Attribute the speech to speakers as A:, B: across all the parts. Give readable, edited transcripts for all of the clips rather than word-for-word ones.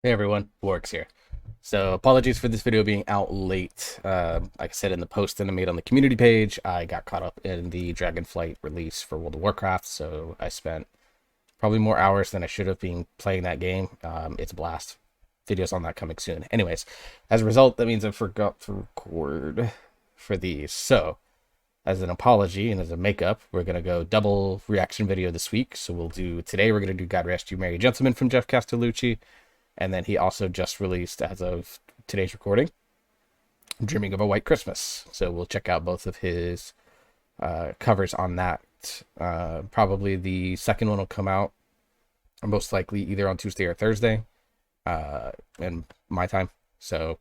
A: Hey everyone, Works here. So apologies for this video being out late. Like I said in the post that I made on the community page, I got caught up in the Dragonflight release for World of Warcraft, so I spent probably more hours than I should have been playing that game. It's a blast. Videos on that coming soon. Anyways, as a result, that means I forgot to record for these. So, as an apology and as a makeup, we're going to go double reaction video this week. So today we're going to do God Rest You Merry Gentlemen from Geoff Castallucci. And then he also just released, as of today's recording, Dreaming of a White Christmas. So we'll check out both of his covers on that. Probably the second one will come out most likely either on Tuesday or Thursday in my time. So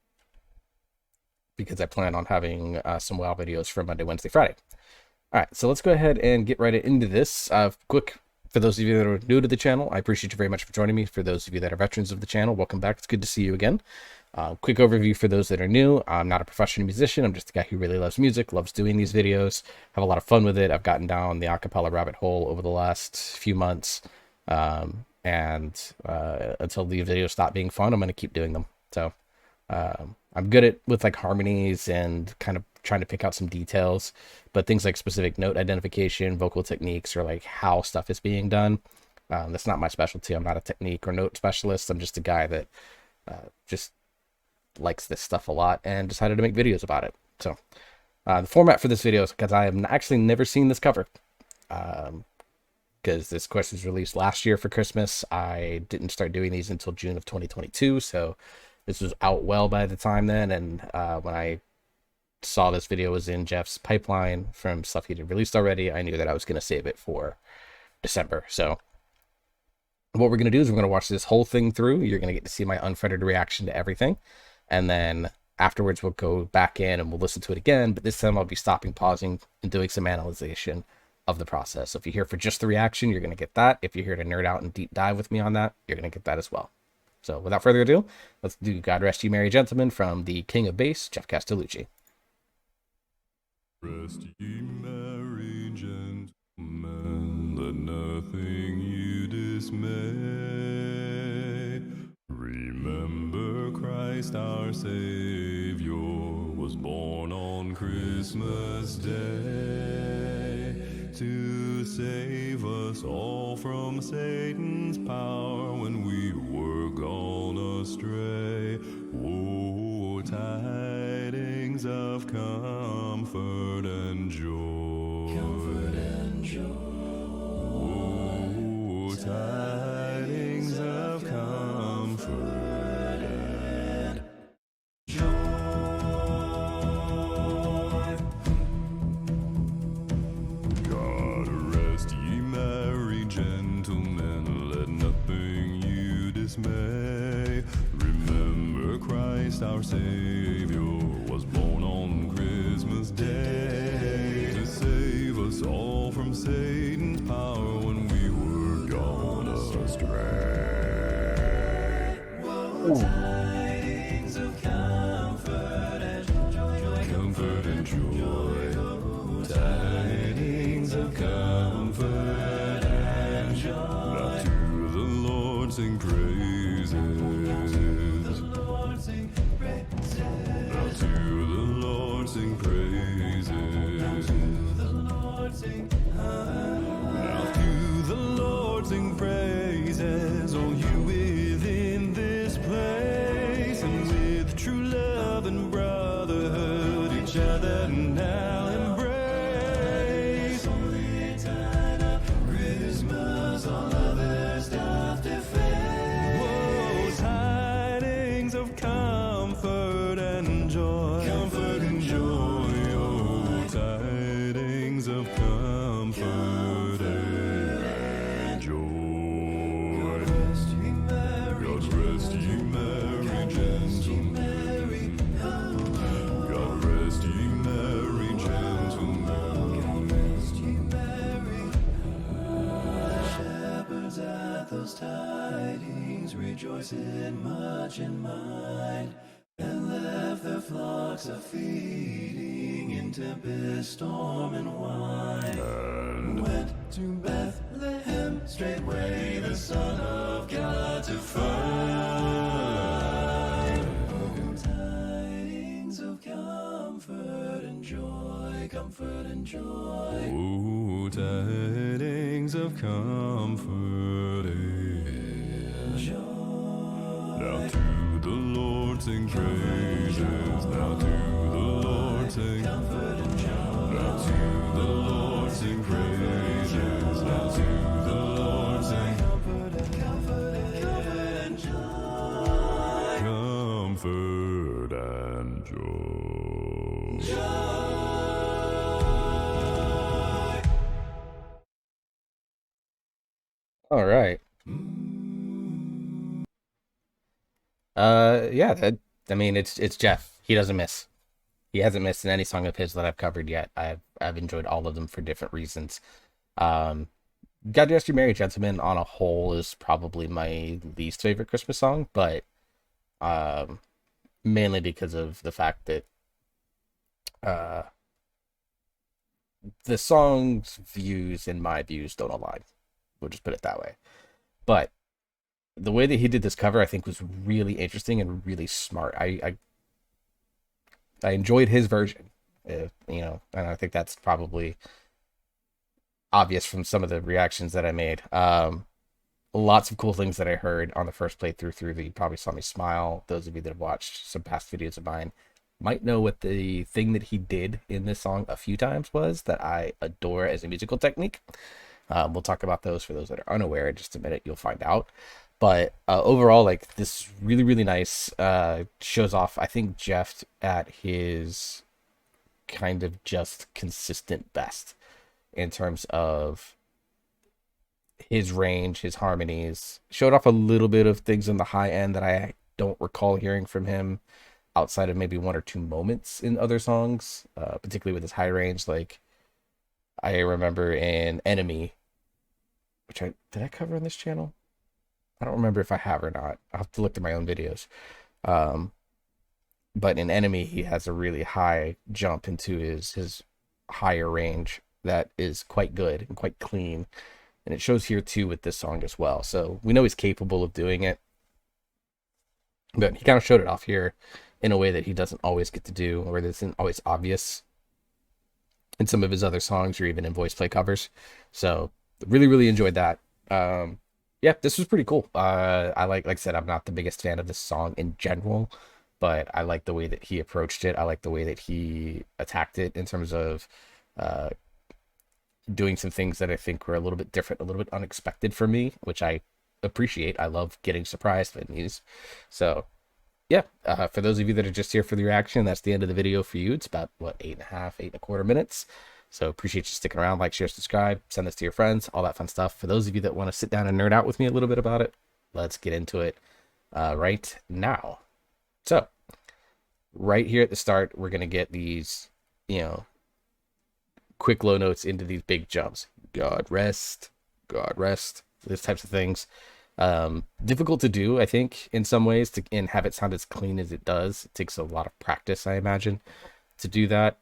A: because I plan on having some WoW videos for Monday, Wednesday, Friday. All right, so let's go ahead and get right into this. Quick, for those of you that are new to the channel, I appreciate you very much for joining me. For those of you that are veterans of the channel, welcome back. It's good to see you again. Quick overview for those that are new. I'm not a professional musician. I'm just a guy who really loves music, loves doing these videos, have a lot of fun with it. I've gotten down the acapella rabbit hole over the last few months. Until the videos stop being fun, I'm going to keep doing them. So I'm good at with like harmonies and kind of trying to pick out some details, but things like specific note identification, vocal techniques, or like how stuff is being done, that's not my specialty. I'm not a technique or note specialist. I'm just a guy that just likes this stuff a lot and decided to make videos about it. So the format for this video is because I have actually never seen this cover, because this quest was released last year for Christmas. I didn't start doing these until June of 2022, so this was out well by the time then. And when I saw this video was in Geoff's pipeline from stuff he had released already, I knew that I was going to save it for December. So what we're going to do is we're going to watch this whole thing through. You're going to get to see my unfettered reaction to everything. And then afterwards, we'll go back in and we'll listen to it again. But this time I'll be stopping, pausing, and doing some analyzation of the process. So if you're here for just the reaction, you're going to get that. If you're here to nerd out and deep dive with me on that, you're going to get that as well. So without further ado, let's do God Rest You Merry Gentlemen from the King of Bass, Geoff Castallucci.
B: Rest ye merry gentlemen, let nothing you dismay. Remember Christ our Savior was born on Christmas Day to save us all from Satan's power when we were gone astray. Oh, tidings of comfort and joy. Comfort and joy. Oh, tidings of comfort and joy. God rest ye merry gentlemen, let nothing you dismay. Remember Christ our Savior was born on Christmas Day to save us all from Satan's power when we were gone astray. Whoa, tidings of comfort and joy. Comfort and joy. Tidings of comfort and joy. Now to the Lord sing praises. Now to the Lord sing praises. Now to the Lord sing praises. Now to the Lord sing. Now to the Lord sing praises. All you within this place, and with true love and brotherhood, each other now embrace. Only time of Christmas, all others doth defend. Whoa, tidings of comfort and joy. Comfort and joy. Oh, tidings of comfort and joy. God rest ye merry gentlemen. God rest ye merry gentlemen. God rest ye merry. The shepherds at those tidings rejoiced much in mind, and left their flocks a feeding in tempest, storm, and wine, and went to Bethlehem, straightway the Son of God to find. Tidings of comfort and joy, comfort and joy. Oh, tidings of comfort and joy. Now to the Lord sing praises. Now to the Lord sing comfort and joy. Now to the Lord sing praises. Now to the Lord sing comfort and comfort and comfort and joy. Comfort and joy.
A: All right. Yeah, I mean, it's Geoff. He doesn't miss. He hasn't missed in any song of his that I've covered yet. I've enjoyed all of them for different reasons. Um, God Rest You Merry Gentlemen on a whole is probably my least favorite Christmas song, but um, mainly because of the fact that uh, the song's views and my views don't align. We'll just put it that way. But the way that he did this cover, I think, was really interesting and really smart. I enjoyed his version, and I think that's probably obvious from some of the reactions that I made. Lots of cool things that I heard on the first playthrough through the You Probably Saw Me Smile. Those of you that have watched some past videos of mine might know what the thing that he did in this song a few times was that I adore as a musical technique. We'll talk about those for those that are unaware in just a minute. You'll find out. But overall, like, this really, really nice. Shows off, I think, Geoff at his kind of just consistent best in terms of his range, his harmonies. Showed off a little bit of things in the high end that I don't recall hearing from him outside of maybe one or two moments in other songs, particularly with his high range. Like, I remember in Enemy, which did I cover on this channel? I don't remember if I have or not. I'll have to look at my own videos. But in Enemy, he has a really high jump into his higher range that is quite good and quite clean. And it shows here too with this song as well. So we know he's capable of doing it. But he kind of showed it off here in a way that he doesn't always get to do, or that isn't always obvious in some of his other songs or even in voice play covers. So really, really enjoyed that. Yeah, this was pretty cool. I like I said, I'm not the biggest fan of this song in general, but I like the way that he approached it. I like the way that he attacked it in terms of doing some things that I think were a little bit different, a little bit unexpected for me, which I appreciate. I love getting surprised by these. So yeah, for those of you that are just here for the reaction, that's the end of the video for you. It's about, what, 8.25 minutes. So appreciate you sticking around. Like, share, subscribe, send this to your friends, all that fun stuff. For those of you that want to sit down and nerd out with me a little bit about it, let's get into it right now. So right here at the start, we're going to get these, quick low notes into these big jumps. God rest, these types of things. Difficult to do, I think, in some ways, and have it sound as clean as it does. It takes a lot of practice, I imagine, to do that.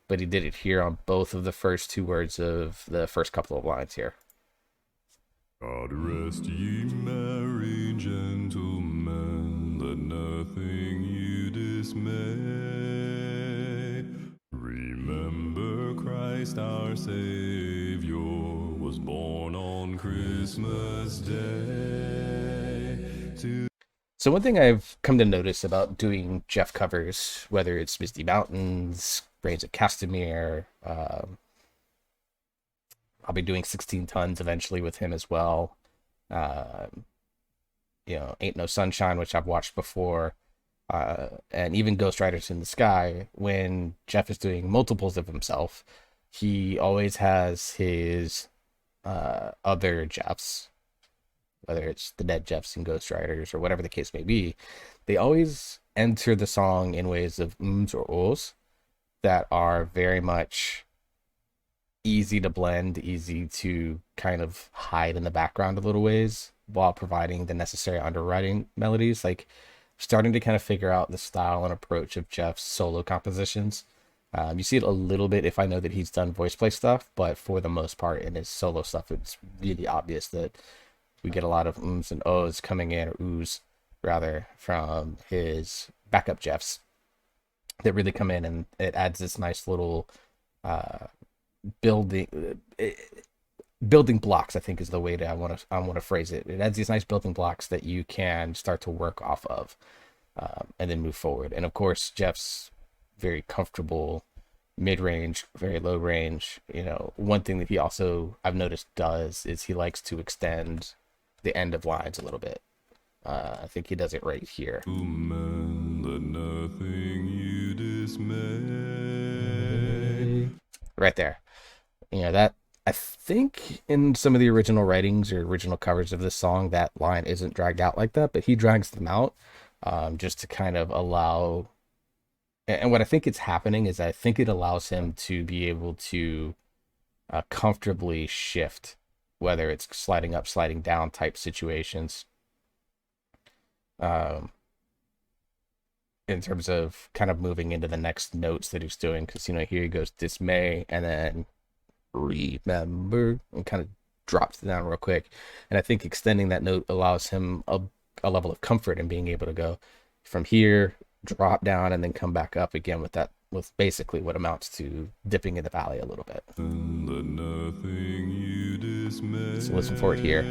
A: But he did it here on both of the first two words of the first couple of lines here.
B: God rest ye merry gentlemen, let nothing you dismay. Remember Christ our Savior was born on Christmas Day.
A: So one thing I've come to notice about doing Geoff covers, whether it's Misty Mountains, Brains of Castamere, I'll be doing 16 Tons eventually with him as well. Ain't No Sunshine, which I've watched before, and even Ghost Riders in the Sky. When Geoff is doing multiples of himself, he always has his other Geoffs, whether it's the dead Geoffs and Ghost Riders or whatever the case may be. They always enter the song in ways of ums or ohs that are very much easy to blend, easy to kind of hide in the background a little ways while providing the necessary underwriting melodies. Like, starting to kind of figure out the style and approach of Geoff's solo compositions You see it a little bit if I know that he's done voice play stuff, but for the most part in his solo stuff, it's really obvious that we get a lot of ums and ohs coming in, or oohs rather, from his backup Geoffs that really come in, and it adds this nice little uh, building building blocks. I think is the way that I want to phrase it. It adds these nice building blocks that you can start to work off of, and then move forward. And of course, Geoff's very comfortable mid-range, very low range. One thing that he also, I've noticed, does is he likes to extend the end of lines a little bit. I think he does it right here.
B: Man, let nothing you dismay.
A: Right there. That, I think in some of the original writings or original covers of this song, that line isn't dragged out like that, but he drags them out, just to kind of allow. And what I think it's happening is I think it allows him to be able to comfortably shift, whether it's sliding up, sliding down type situations, um, in terms of kind of moving into the next notes that he's doing. Because, here he goes dismay and then remember and kind of drops it down real quick. And I think extending that note allows him a level of comfort in being able to go from here, drop down, and then come back up again with basically what amounts to dipping in the valley a little bit.
B: Let nothing you dismay.
A: So listen for it here.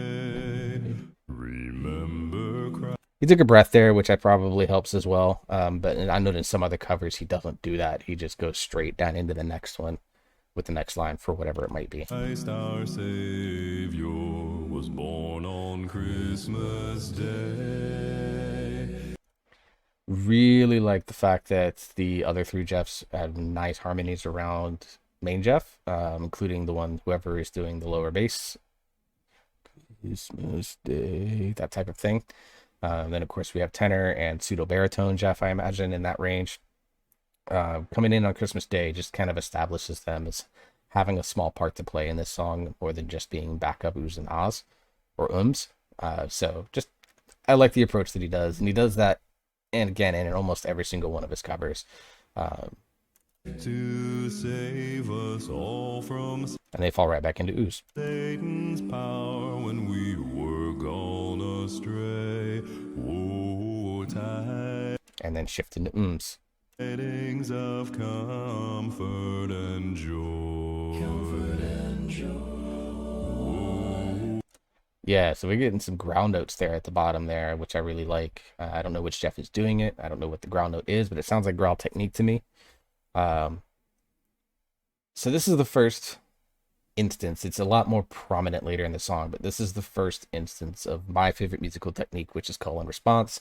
B: Remember Christ.
A: He took a breath there, which probably helps as well. But I know in some other covers he doesn't do that. He just goes straight down into the next one with the next line for whatever it might be.
B: Christ our Savior was born on Christmas Day.
A: Really like the fact that the other three Geoffs have nice harmonies around main Geoff, including the one, whoever is doing the lower bass. Christmas Day, that type of thing. Then, of course, we have tenor and pseudo baritone Geoff, I imagine, in that range. Coming in on Christmas Day just kind of establishes them as having a small part to play in this song, more than just being backup oohs and ahs or ums. So just, I like the approach that he does, and he does that, and again, in almost every single one of his covers.
B: To save us all from
A: And they fall right back into oohs.
B: Satan's power when we were gone astray. Oh,
A: And then shift into ums.
B: tidings of comfort and joy. Comfort and joy.
A: Yeah, so we're getting some ground notes there at the bottom there, which I really like. I don't know which Geoff is doing it. I don't know what the ground note is, but it sounds like growl technique to me. So this is the first instance. It's a lot more prominent later in the song, but this is the first instance of my favorite musical technique, which is call and response.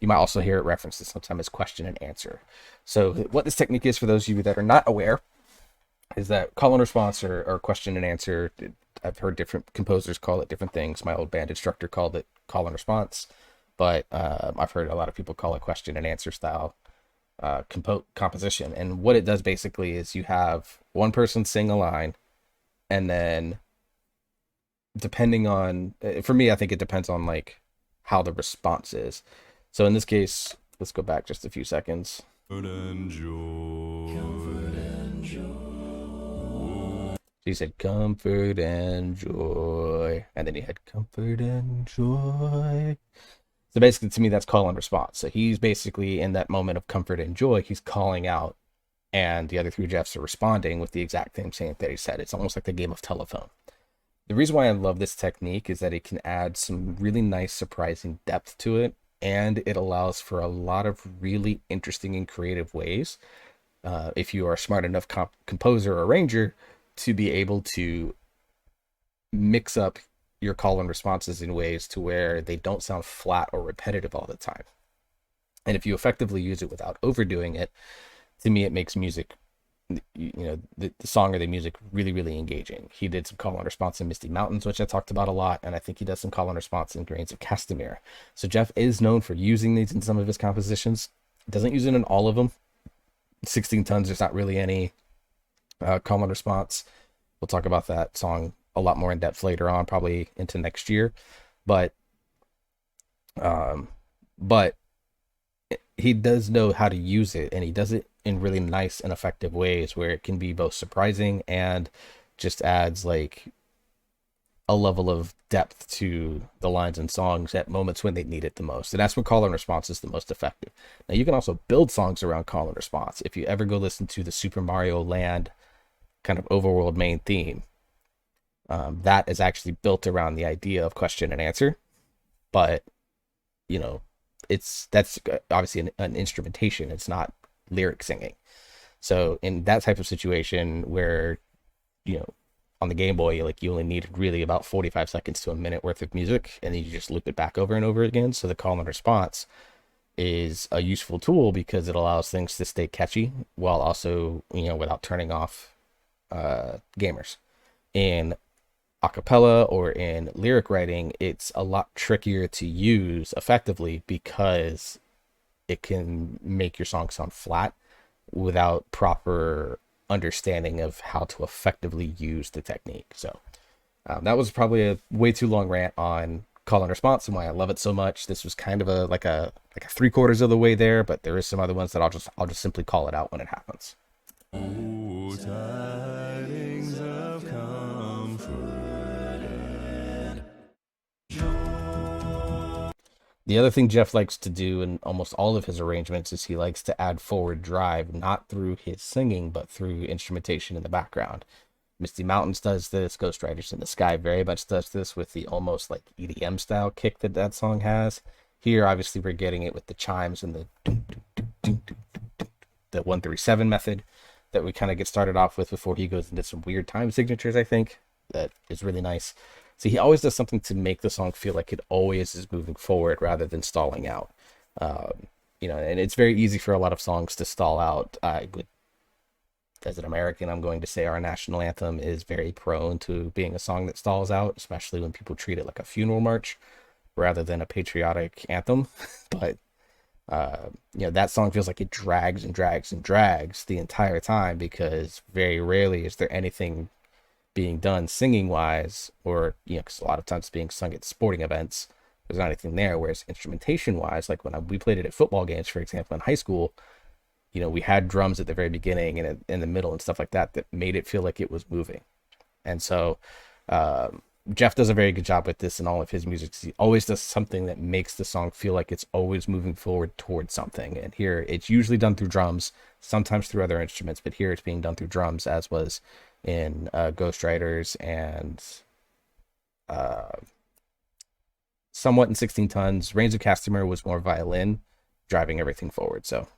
A: You might also hear it referenced sometimes as question and answer. So what this technique is, for those of you that are not aware, is that call and response, or question and answer. I've heard different composers call it different things. My old band instructor called it call and response, but I've heard a lot of people call it question and answer style composition. And what it does basically is you have one person sing a line, and then depending on, for me, I think it depends on like how the response is. So in this case, let's go back just a few seconds.
B: Comfort and joy. Comfort and joy.
A: He said comfort and joy, and then he had comfort and joy. So basically, to me, that's call and response. So he's basically in that moment of comfort and joy, he's calling out, and the other three Geoffs are responding with the exact same thing that he said. It's almost like the game of telephone. The reason why I love this technique is that it can add some really nice, surprising depth to it, and it allows for a lot of really interesting and creative ways, if you are a smart enough composer or arranger, to be able to mix up your call and responses in ways to where they don't sound flat or repetitive all the time. And if you effectively use it without overdoing it, to me, it makes music, the song or the music really, really engaging. He did some call and response in Misty Mountains, which I talked about a lot, and I think he does some call and response in Grains of Castamere. So Geoff is known for using these in some of his compositions. Doesn't use it in all of them. 16 Tons, there's not really any call and response. We'll talk about that song a lot more in depth later on, probably into next year. But he does know how to use it, and he does it in really nice and effective ways where it can be both surprising and just adds like a level of depth to the lines and songs at moments when they need it the most. And that's when call and response is the most effective. Now you can also build songs around call and response. If you ever go listen to the Super Mario Land kind of overworld main theme, that is actually built around the idea of question and answer. But you know, that's obviously an instrumentation. It's not lyric singing. So in that type of situation where, you know, on the Game Boy, like you only needed really about 45 seconds to a minute worth of music, and then you just loop it back over and over again. So the call and response is a useful tool because it allows things to stay catchy while also, you know, without turning off gamers. In acapella or in lyric writing, it's a lot trickier to use effectively because it can make your song sound flat without proper understanding of how to effectively use the technique. So that was probably a way too long rant on call and response and why I love it so much. This was kind of a like a 3/4 of the way there, but there is some other ones that I'll just simply call it out when it happens.
B: Oh, tidings of comfort and
A: The other thing Geoff likes to do in almost all of his arrangements is he likes to add forward drive, not through his singing, but through instrumentation in the background. Misty Mountains does this. Ghost Riders in the Sky very much does this with the almost like EDM style kick that that song has. Here, obviously, we're getting it with the chimes and the 137 method that we kind of get started off with before he goes into some weird time signatures, I think. That is really nice. So he always does something to make the song feel like it always is moving forward rather than stalling out. You know, and it's very easy for a lot of songs to stall out. As an American, I'm going to say our national anthem is very prone to being a song that stalls out, especially when people treat it like a funeral march rather than a patriotic anthem. But you know, that song feels like it drags and drags and drags the entire time because very rarely is there anything being done singing wise, or you know, because a lot of times it's being sung at sporting events, there's not anything there. Whereas instrumentation wise, like when we played it at football games, for example, in high school, you know, we had drums at the very beginning and in the middle and stuff like that that made it feel like it was moving. And so Geoff does a very good job with this in all of his music. He always does something that makes the song feel like it's always moving forward towards something. And here it's usually done through drums, sometimes through other instruments, but here it's being done through drums, as was in Ghost Riders and uh, somewhat in 16 Tons. Reigns of Castamere was more violin driving everything forward. So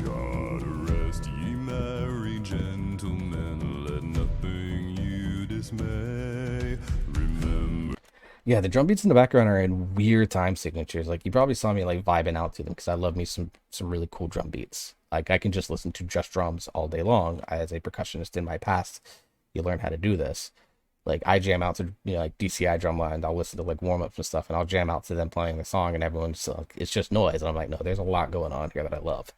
B: God rest ye merry gentlemen, let nothing you dismay. Remember.
A: yeah, the drum beats in the background are in weird time signatures. Like you probably saw me like vibing out to them because I love me some really cool drum beats. Like I can just listen to just drums all day long. As a percussionist in my past, you learn how to do this. Like I jam out to, you know, like DCI drumline. I'll listen to like warm ups and stuff, and I'll jam out to them playing the song, and everyone's like, it's just noise. And I'm like, no, there's a lot going on here that I love.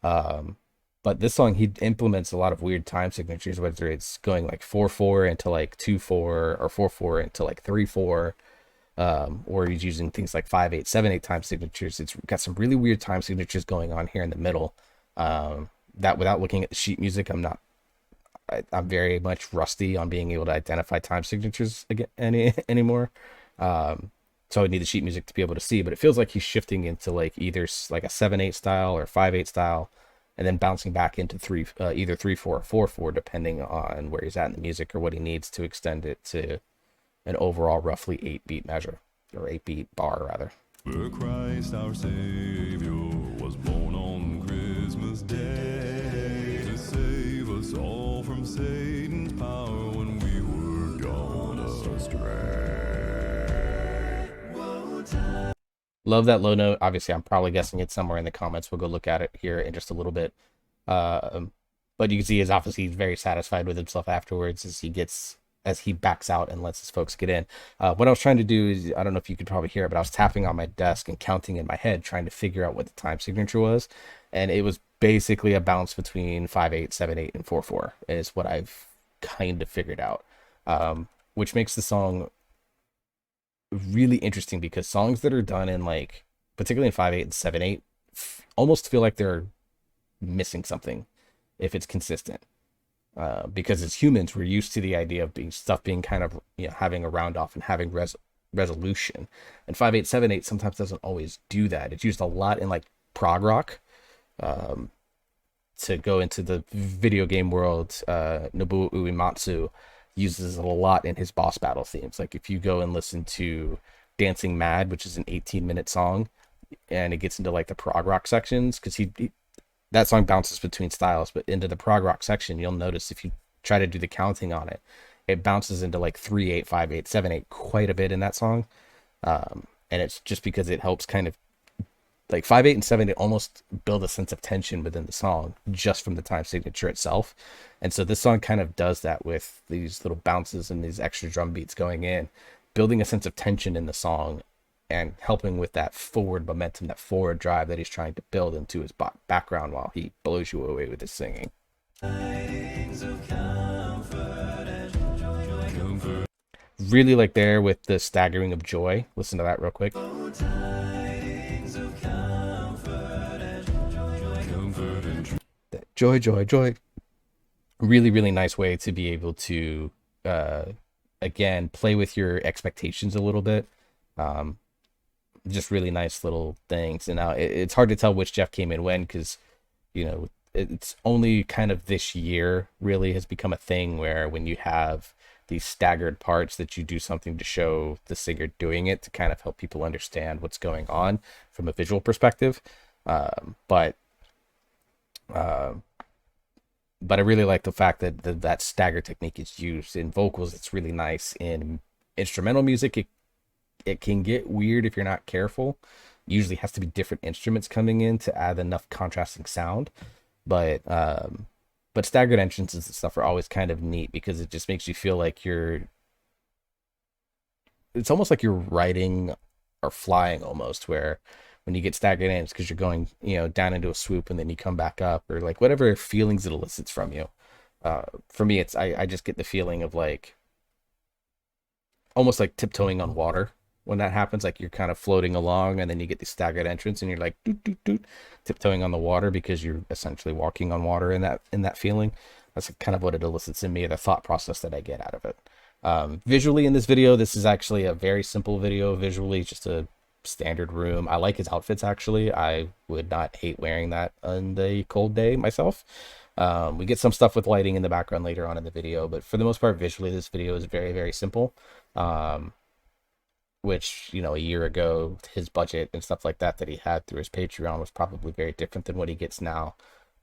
A: Um, but this song, he implements a lot of weird time signatures, whether it's going like 4/4 into like 2/4 or 4/4 into like 3/4, or he's using things like 5/8, 7/8 time signatures. It's got some really weird time signatures going on here in the middle. That without looking at the sheet music, I'm very much rusty on being able to identify time signatures again anymore. So I would need the sheet music to be able to see, but it feels like he's shifting into like either like a 7/8 style or 5/8 style, and then bouncing back into either 3/4 or 4/4, depending on where he's at in the music or what he needs to extend it to an overall roughly 8-beat measure, or 8-beat bar rather.
B: For Christ our Savior was born on Christmas Day to save us all from Satan's power when we were gone astray.
A: Love that low note. Obviously, I'm probably guessing it somewhere in the comments. We'll go look at it here in just a little bit. But you can see he's obviously very satisfied with himself afterwards as he backs out and lets his folks get in. What I was trying to do is, I don't know if you could probably hear it, but I was tapping on my desk and counting in my head, trying to figure out what the time signature was. And it was basically a bounce between 5/8, 7/8, and 4/4 is what I've kind of figured out. Which makes the song really interesting because songs that are done in like, particularly in 5/8 and 7/8, almost feel like they're missing something if it's consistent. Because as humans, we're used to the idea of being kind of, having a round off and having resolution. And 5/8 7/8 sometimes doesn't always do that. It's used a lot in like prog rock. To go into the video game world, Nobuo Uematsu uses it a lot in his boss battle themes. Like if you go and listen to Dancing Mad, which is an 18-minute song, and it gets into like the prog rock sections, because that song bounces between styles, but into the prog rock section, you'll notice if you try to do the counting on it, it bounces into like 3/8, 5/8, 7/8 quite a bit in that song. And it's just because it helps kind of like 5/8 and 7/8 almost build a sense of tension within the song just from the time signature itself. And so this song kind of does that with these little bounces and these extra drum beats going in, building a sense of tension in the song and helping with that forward momentum, that forward drive that he's trying to build into his background while he blows you away with his singing. Really like there with the staggering of joy. Listen to that real quick. Joy, joy, joy. Really, really nice way to be able to, again, play with your expectations a little bit. Just really nice little things. And now it's hard to tell which Geoff came in when, because, it's only kind of this year really has become a thing where when you have these staggered parts that you do something to show the singer doing it to kind of help people understand what's going on from a visual perspective. But I really like the fact that that stagger technique is used in vocals. It's really nice in instrumental music. It can get weird if you're not careful. Usually has to be different instruments coming in to add enough contrasting sound. But staggered entrances and stuff are always kind of neat because it just makes you feel like it's almost like you're riding or flying almost, where when you get staggered in, it's because you're going, down into a swoop and then you come back up, or like whatever feelings it elicits from you. For me, I just get the feeling of like almost like tiptoeing on water when that happens. Like you're kind of floating along and then you get the staggered entrance and you're like doot, doot, doot, tiptoeing on the water because you're essentially walking on water in that feeling. That's kind of what it elicits in me, the thought process that I get out of it. Visually in this video, this is actually a very simple video visually, just a standard room. I like his outfits actually. I would not hate wearing that on the cold day myself. We get some stuff with lighting in the background later on in the video, but for the most part, visually, this video is very, very simple. Which, a year ago, his budget and stuff like that he had through his Patreon was probably very different than what he gets now,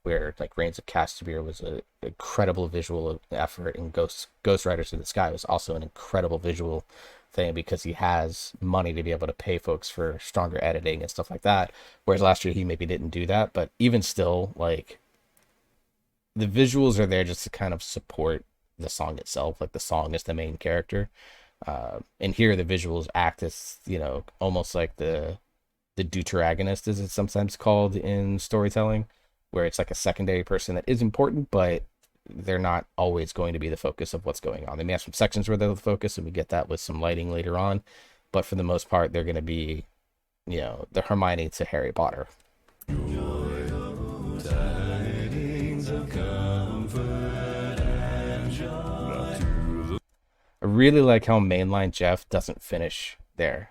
A: where like Reigns of Castamere was an incredible visual effort, and Ghost Riders in the Sky was also an incredible visual thing because he has money to be able to pay folks for stronger editing and stuff like that. Whereas last year he maybe didn't do that, but even still, like, the visuals are there just to kind of support the song itself. Like the song is the main character. And here the visuals act as, almost like the deuteragonist, as it's sometimes called in storytelling, where it's like a secondary person that is important, but they're not always going to be the focus of what's going on. They may have some sections where they're the focus, and we get that with some lighting later on, but for the most part, they're going to be, the Hermione to Harry Potter. I really like how mainline Geoff doesn't finish there.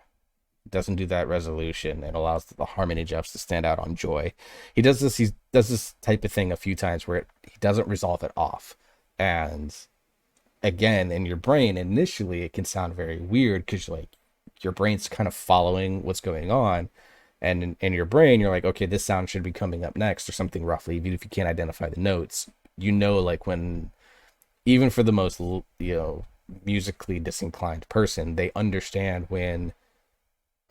A: Doesn't do that resolution and allows the harmony Geoffs to stand out on joy. He does this type of thing a few times where he doesn't resolve it off. And again, in your brain, initially it can sound very weird because your brain's kind of following what's going on. And in your brain, you're like, okay, this sound should be coming up next or something roughly, even if you can't identify the notes. Like when, even for the most, musically disinclined person, they understand when,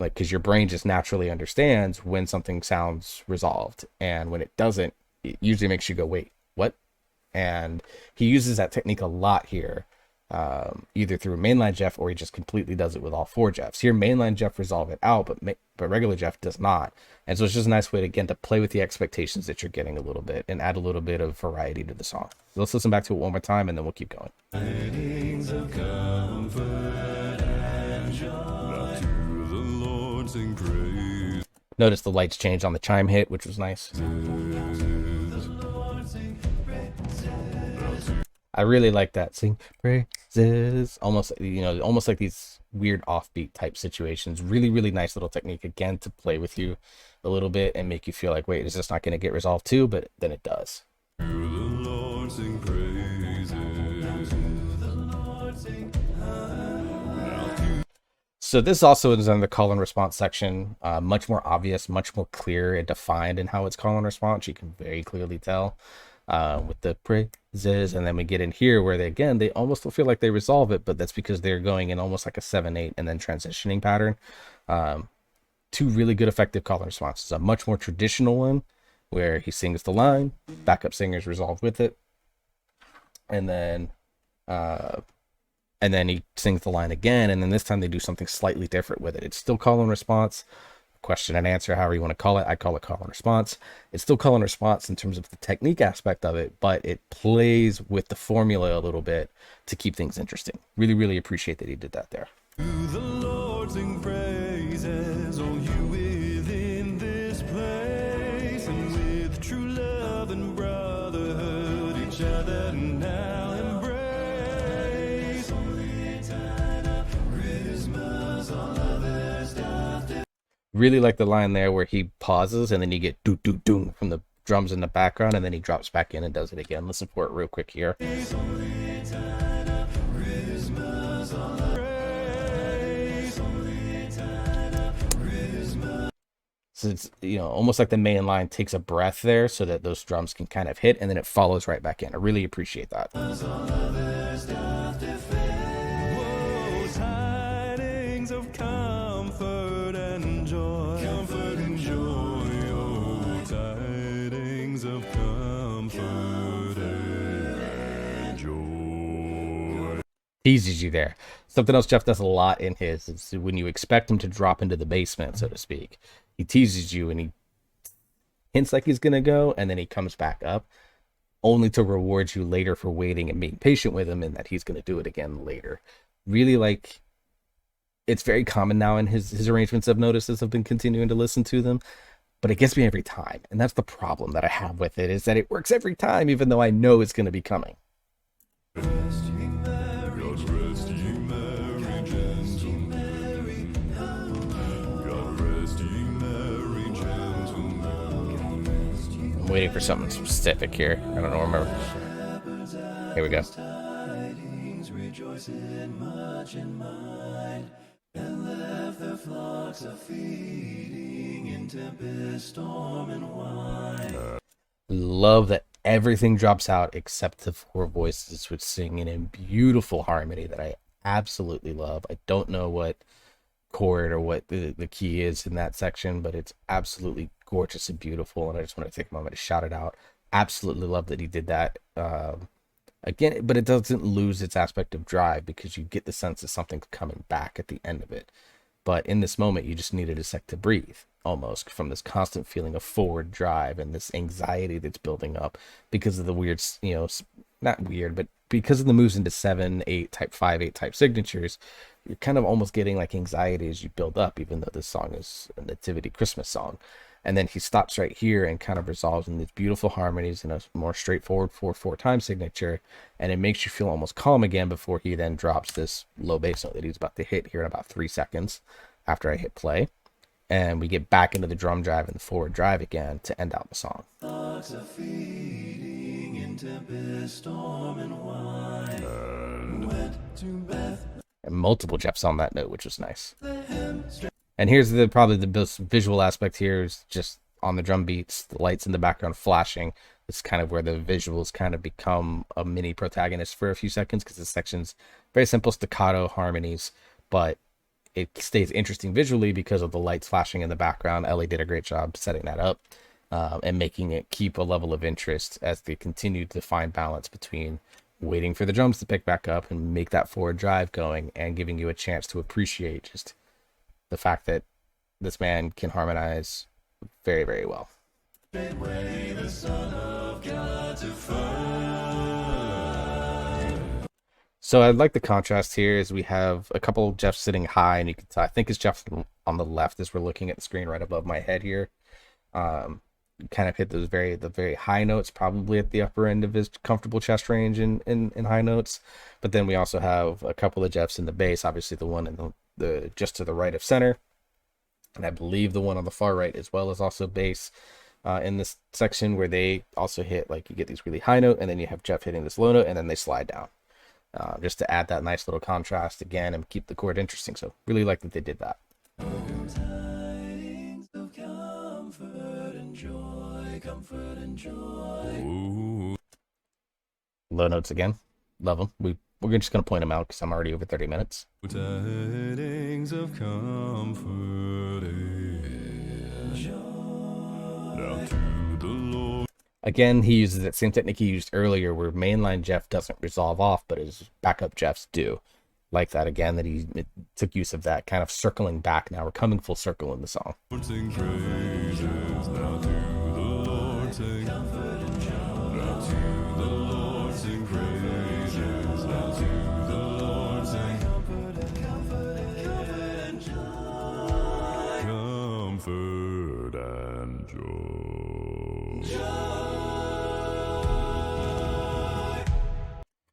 A: like, because your brain just naturally understands when something sounds resolved, and when it doesn't, it usually makes you go, wait, what? And he uses that technique a lot here, either through mainline Geoff or he just completely does it with all four Geoffs. Here mainline Geoff resolve it out, but regular Geoff does not. And so it's just a nice way to, again, to play with the expectations that you're getting a little bit and add a little bit of variety to the song. So let's listen back to it one more time and then we'll keep going.
B: Lord sing praise.
A: Notice the lights changed on the chime hit, which was nice. I really like that. Sing praises. Almost, almost like these weird offbeat type situations. Really, really nice little technique, again, to play with you a little bit and make you feel like, wait, is this not going to get resolved too? But then it does.
B: To the Lord sing praises.
A: So this also is in the call and response section. Much more obvious, much more clear and defined in how it's call and response. You can very clearly tell with the praises. And then we get in here where they almost feel like they resolve it, but that's because they're going in almost like a 7/8 and then transitioning pattern. Two really good effective call and responses. A much more traditional one where he sings the line, backup singers resolve with it, and then he sings the line again, and then this time they do something slightly different with it. It's still call and response, question and answer, however you want to call it. I call it call and response. It's still call and response in terms of the technique aspect of it, but it plays with the formula a little bit to keep things interesting. Really, really appreciate that he did that there.
B: To the Lord sing praises, all you within this place, and with true love and brotherhood each other now embrace. Christmas, all others doth.
A: Really like the line there where he pauses and then you get doo doo doo from the drums in the background, and then he drops back in and does it again. Listen for it real quick here. So it's, almost like the main line takes a breath there so that those drums can kind of hit, and then it follows right back in. I really appreciate that.
B: Whoa, tidings of comfort and joy. Comfort and joy. Oh, tidings of comfort and joy.
A: Teases you there. Something else Geoff does a lot in his is when you expect him to drop into the basement, so to speak. He teases you and he hints like he's going to go, and then he comes back up, only to reward you later for waiting and being patient with him, and that he's going to do it again later. Really, like, it's very common now in his arrangements. I've noticed as I've been continuing to listen to them, but it gets me every time. And that's the problem that I have with it, is that it works every time, even though I know it's going to be coming. I'm waiting for something specific here. I don't know, remember. Here we go. Love that everything drops out except the four voices, which sing in beautiful harmony that I absolutely love. I don't know what chord or what the key is in that section, but it's absolutely gorgeous and beautiful, and I just want to take a moment to shout it out. Absolutely love that he did that again, but it doesn't lose its aspect of drive, because you get the sense of something coming back at the end of it. But in this moment, you just needed a sec to breathe, almost, from this constant feeling of forward drive and this anxiety that's building up because of the weird, not weird, but because of the moves into 7/8 type 5/8 type signatures. You're kind of almost getting like anxiety as you build up, even though this song is a nativity Christmas song. And then he stops right here and kind of resolves in these beautiful harmonies in a more straightforward 4/4 time signature, and it makes you feel almost calm again before he then drops this low bass note that he's about to hit here in about 3 seconds after I hit play. And we get back into the drum drive and the forward drive again to end out the song. And multiple Geoffs on that note, which was nice. And here's probably the best visual aspect here is just on the drum beats, the lights in the background flashing. It's kind of where the visuals kind of become a mini protagonist for a few seconds, because this section's very simple staccato harmonies, but it stays interesting visually because of the lights flashing in the background. Ellie did a great job setting that up and making it keep a level of interest as they continue to find balance between waiting for the drums to pick back up and make that forward drive going, and giving you a chance to appreciate just the fact that this man can harmonize very, very well. So I like the contrast here is we have a couple of Geoffs sitting high, and you can tell, I think it's Geoff on the left as we're looking at the screen right above my head here. Um, Kind of hit the very high notes, probably at the upper end of his comfortable chest range in high notes. But then we also have a couple of Geoffs in the bass, obviously the one in the just to the right of center, and I believe the one on the far right as well is also bass. In this section where they also hit, like, you get these really high note, and then you have Geoff hitting this low note, and then they slide down, just to add that nice little contrast again and keep the chord interesting. So really like that they did that.
B: Tidings of comfort and joy, comfort and joy. Ooh.
A: Low notes again, love them. We're just gonna point them out because I'm already over 30 minutes.
B: Tidings of comfort and joy. Now to the Lord.
A: Again, he uses that same technique he used earlier where mainline Geoff doesn't resolve off, but his backup Geoffs do. Like that again, that he took use of that kind of circling back. Now we're coming full circle in the song.
B: Sing praises now to the Lord, sing. Now to the Lord sing praises. Now to the Lord sing. Comfort and joy. Comfort and joy.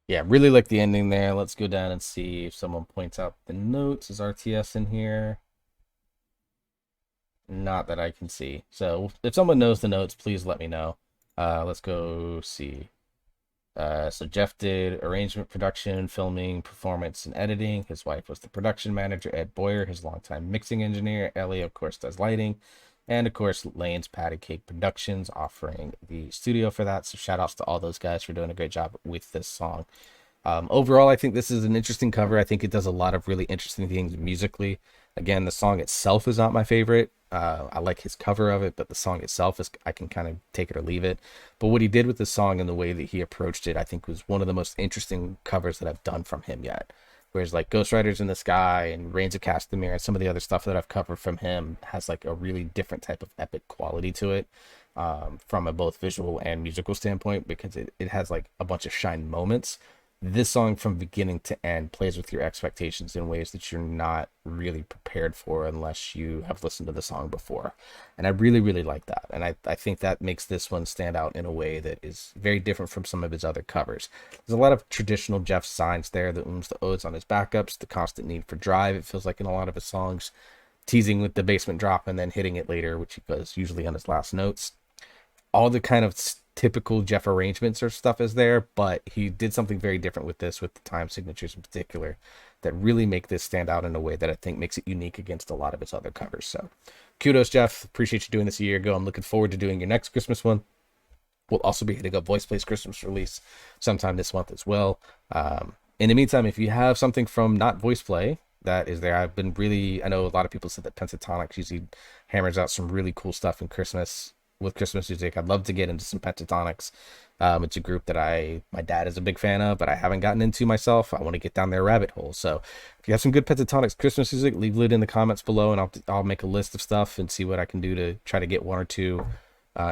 A: Yeah, really like the ending there. Let's go down and see if someone points out the notes. Is RTS in here? Not that I can see. So if someone knows the notes, please let me know. Let's go see. So Geoff did arrangement, production, filming, performance, and editing. His wife was the production manager, Ed Boyer, his longtime mixing engineer. Ellie, of course, does lighting. And, of course, Lane's Patty Cake Productions offering the studio for that. So shout outs to all those guys for doing a great job with this song. Overall, I think this is an interesting cover. I think it does a lot of really interesting things musically. Again, the song itself is not my favorite. I like his cover of it, but the song itself is, I can kind of take it or leave it. But what he did with the song and the way that he approached it, I think was one of the most interesting covers that I've done from him yet. Whereas like Ghost Riders in the Sky and Reigns of Castamere and some of the other stuff that I've covered from him has like a really different type of epic quality to it, from a both visual and musical standpoint, because it has like a bunch of shine moments. This song from beginning to end plays with your expectations in ways that you're not really prepared for unless you have listened to the song before. And I really, really like that. And I think that makes this one stand out in a way that is very different from some of his other covers. There's a lot of traditional Geoff signs there, the ums, the odes on his backups, the constant need for drive, it feels like in a lot of his songs, teasing with the basement drop and then hitting it later, which he does usually on his last notes. All the kind of typical Geoff arrangements or stuff is there, but he did something very different with this, with the time signatures in particular, that really make this stand out in a way that I think makes it unique against a lot of his other covers. So kudos, Geoff. Appreciate you doing this a year ago. I'm looking forward to doing your next Christmas one. We'll also be hitting up Voice Play's Christmas release sometime this month as well. In the meantime, if you have something from not Voice Play that is there, I've been really, I know a lot of people said that Pentatonics usually hammers out some really cool stuff in Christmas with Christmas music. I'd love to get into some Pentatonics. It's a group that my dad is a big fan of, but I haven't gotten into myself. I want to get down their rabbit hole. So if you have some good Pentatonics Christmas music, leave it in the comments below, and I'll make a list of stuff and see what I can do to try to get one or two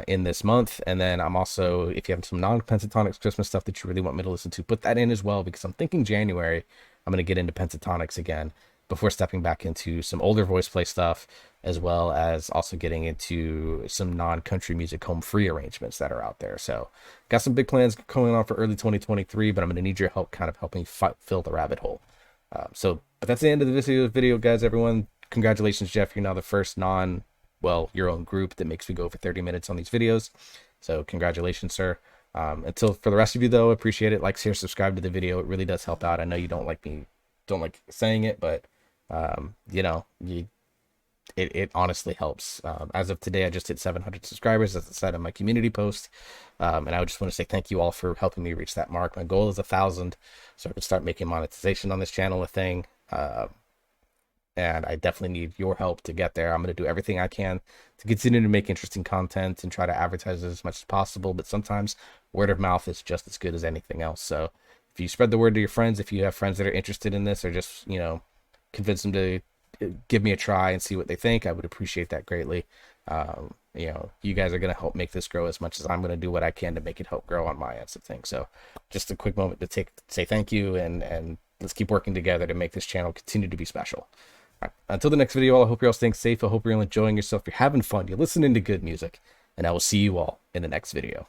A: in this month. And then I'm also, if you have some non-Pentatonics Christmas stuff that you really want me to listen to, put that in as well, because I'm thinking January I'm going to get into Pentatonics again before stepping back into some older Voice Play stuff, as well as also getting into some non-country music home free arrangements that are out there. So got some big plans going on for early 2023, but I'm going to need your help kind of helping fill the rabbit hole. But that's the end of the video, guys. Everyone, congratulations, Geoff. You're now the first your own group that makes me go for 30 minutes on these videos. So congratulations, sir. Until for the rest of you, though, appreciate it. Like, share, subscribe to the video. It really does help out. I know you don't like saying it, but it honestly helps. As of today, I just hit 700 subscribers, as I said in my community post. And I just want to say thank you all for helping me reach that mark. My goal is 1,000, so I can start making monetization on this channel a thing. And I definitely need your help to get there. I'm going to do everything I can to continue to make interesting content and try to advertise it as much as possible. But sometimes word of mouth is just as good as anything else. So if you spread the word to your friends, if you have friends that are interested in this, or just, convince them to give me a try and see what they think, I would appreciate that greatly. You guys are going to help make this grow as much as I'm going to do what I can to make it help grow on my end of things. So just a quick moment to say thank you, and let's keep working together to make this channel continue to be special. Until the next video, I hope you're all staying safe. I hope you're all enjoying yourself. You're having fun. You're listening to good music. And I will see you all in the next video.